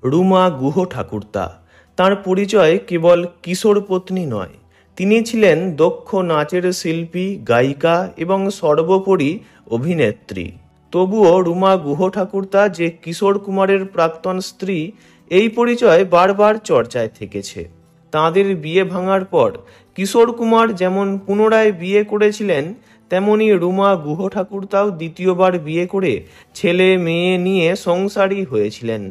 রুমা গুহ ঠাকুরতা। তাঁর পরিচয় কেবল কিশোর পত্নী নয়, তিনি ছিলেন দক্ষ নাচের শিল্পী, গায়িকা এবং সর্বোপরি অভিনেত্রী। তবুও রুমা গুহ ঠাকুরতা যে কিশোর কুমারের প্রাক্তন স্ত্রী, এই পরিচয় বারবার চর্চায় থেকেছে। তাঁদের বিয়ে ভাঙার পর কিশোর কুমার যেমন পুনরায় বিয়ে করেছিলেন, তেমনি রুমা গুহ ঠাকুরতাও দ্বিতীয়বার বিয়ে করে ছেলে মেয়ে নিয়ে সংসারী হয়েছিলেন।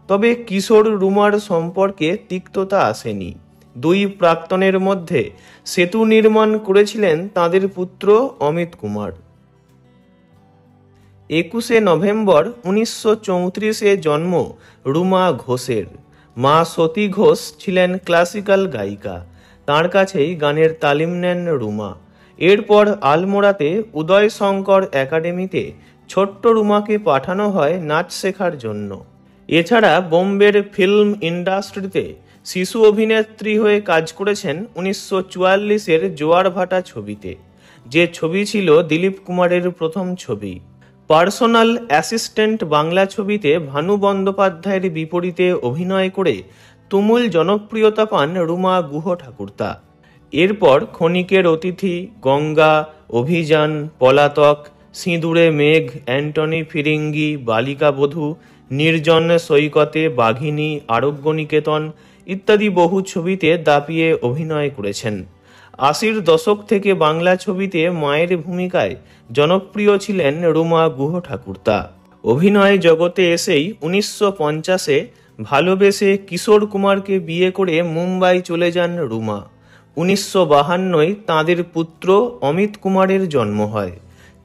তবে কিশোর রুমার সম্পর্কে তিক্ততা আসেনি। দুই প্রাক্তনের মধ্যে সেতু নির্মাণ করেছিলেন তাঁদের পুত্র অমিত কুমার। 21শে নভেম্বর 1934-এ জন্ম রুমা ঘোষের। মা সতী ঘোষ ছিলেন ক্লাসিক্যাল গায়িকা। তাঁর কাছেই গানের তালিম নেন রুমা। এরপর আলমোড়াতে উদয় শঙ্কর একাডেমিতে ছোট্ট রুমাকে পাঠানো হয় নাচ শেখার জন্য। এছাড়া বোম্বের ফিল্ম ইন্ডাস্ট্রিতে শিশু অভিনেত্রী হয়ে কাজ করেছেন 1944-এর জোয়ার ভাটা ছবিতে, যে ছবি ছিল দিলীপ কুমারের প্রথম ছবি। পার্সোনাল অ্যাসিস্ট্যান্ট বাংলা ছবিতে ভানু বন্দ্যোপাধ্যায়ের বিপরীতে অভিনয় করে তুমুল জনপ্রিয়তা পান রুমা গুহ ঠাকুরতা। এরপর ক্ষণিকের অতিথি, গঙ্গা, অভিযান, পলাতক, সিঁদুরে মেঘ, অ্যান্টনি ফিরিঙ্গি, বালিকা বধূ, নির্জন সৈকতে, বাঘিনী, আরোগ্য নিকেতন ইত্যাদি বহু ছবিতে দাপিয়ে অভিনয় করেছেন। 80-র দশক থেকে বাংলা ছবিতে মায়ের ভূমিকায় জনপ্রিয় ছিলেন রুমা গুহ ঠাকুরতা। অভিনয় জগতে এসেই 1950-এ ভালোবেসে কিশোর কুমারকে বিয়ে করে মুম্বাই চলে যান রুমা। 1952-য় তাঁদের পুত্র অমিত কুমারের জন্ম হয়।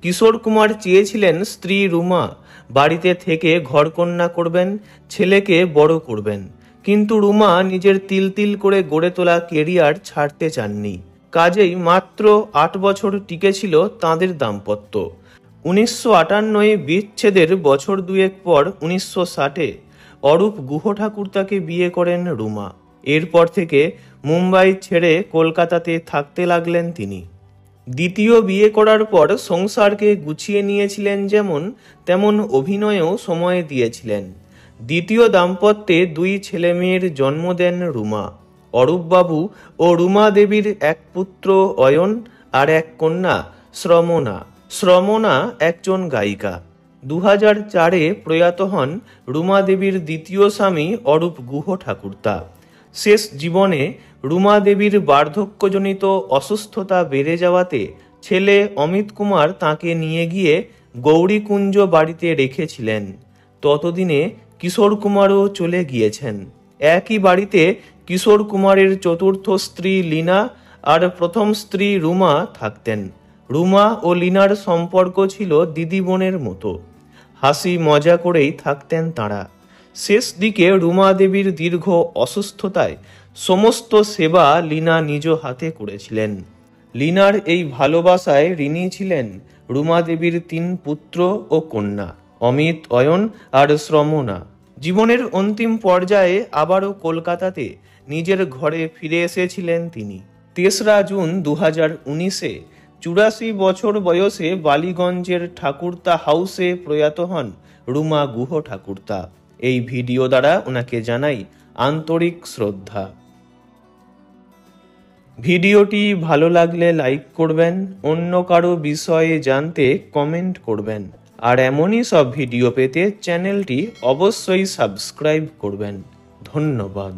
কিশোর কুমার চেয়েছিলেন স্ত্রী রুমা বাড়িতে থেকে ঘরকন্যা করবেন, ছেলেকে বড় করবেন, কিন্তু রুমা নিজের তিল তিল করে গড়ে তোলা কেরিয়ার ছাড়তে চাননি। কাজেই মাত্র 8 বছর টিকেছিল তাঁদের দাম্পত্য। 1958-এ বিচ্ছেদের বছর দুয়েক পর 1960-এ অরূপ গুহ ঠাকুরতাকে বিয়ে করেন রুমা। এরপর থেকে মুম্বাই ছেড়ে কলকাতাতে থাকতে লাগলেন তিনি। দ্বিতীয় বিয়ে করার পর সংসারকে গুছিয়ে নিয়েছিলেন যেমন, তেমন অভিনয়েও সময় দিয়েছিলেন। দ্বিতীয় দাম্পত্যে 2 ছেলে মেয়ের জন্ম দেন রুমা। অরূপবাবু ও রুমা দেবীর এক পুত্র অয়ন আর এক কন্যা শ্রমণা। শ্রমণা একজন গায়িকা। 2004-এ প্রয়াত হন রুমা দেবীর দ্বিতীয় স্বামী অরূপ গুহ ঠাকুরতা। শেষ জীবনে রুমা দেবীর বার্ধক্যজনিত অসুস্থতা বেড়ে যাওয়াতে ছেলে অমিত কুমার তাকে নিয়ে গিয়ে গৌরীকুঞ্জ বাড়িতে রেখেছিলেন। ততদিনে কিশোর কুমারও চলে গিয়েছেন। একই বাড়িতে কিশোর কুমারের চতুর্থ স্ত্রী লীনা আর প্রথম স্ত্রী রুমা থাকতেন। রুমা ও লীনার সম্পর্ক ছিল দিদি বোনের মতো। হাসি মজা করেই থাকতেন তাঁরা। শেষ দিকে রুমা দেবীর দীর্ঘ অসুস্থতায় সমস্ত সেবা লীনা নিজ হাতে করেছিলেন। লীনার এই ভালোবাসায় ঋণী ছিলেন রুমা দেবীর 3 পুত্র ও কন্যা, অমিত, অয়ন আর শ্রমণা। জীবনের অন্তিম পর্যায়ে আবারও কলকাতাতে নিজের ঘরে ফিরে এসেছিলেন তিনি। 3রা জুন 2019-এ 84 বছর বয়সে বালিগঞ্জের ঠাকুরতা হাউসে প্রয়াত হন রুমা গুহ ঠাকুরতা। এই ভিডিও দ্বারা ওনাকে জানাই আন্তরিক শ্রদ্ধা। ভিডিওটি ভালো লাগলে লাইক করবেন, অন্য কারো বিষয়ে জানতে কমেন্ট করবেন, আর এমনই সব ভিডিও পেতে চ্যানেলটি অবশ্যই সাবস্ক্রাইব করবেন। ধন্যবাদ।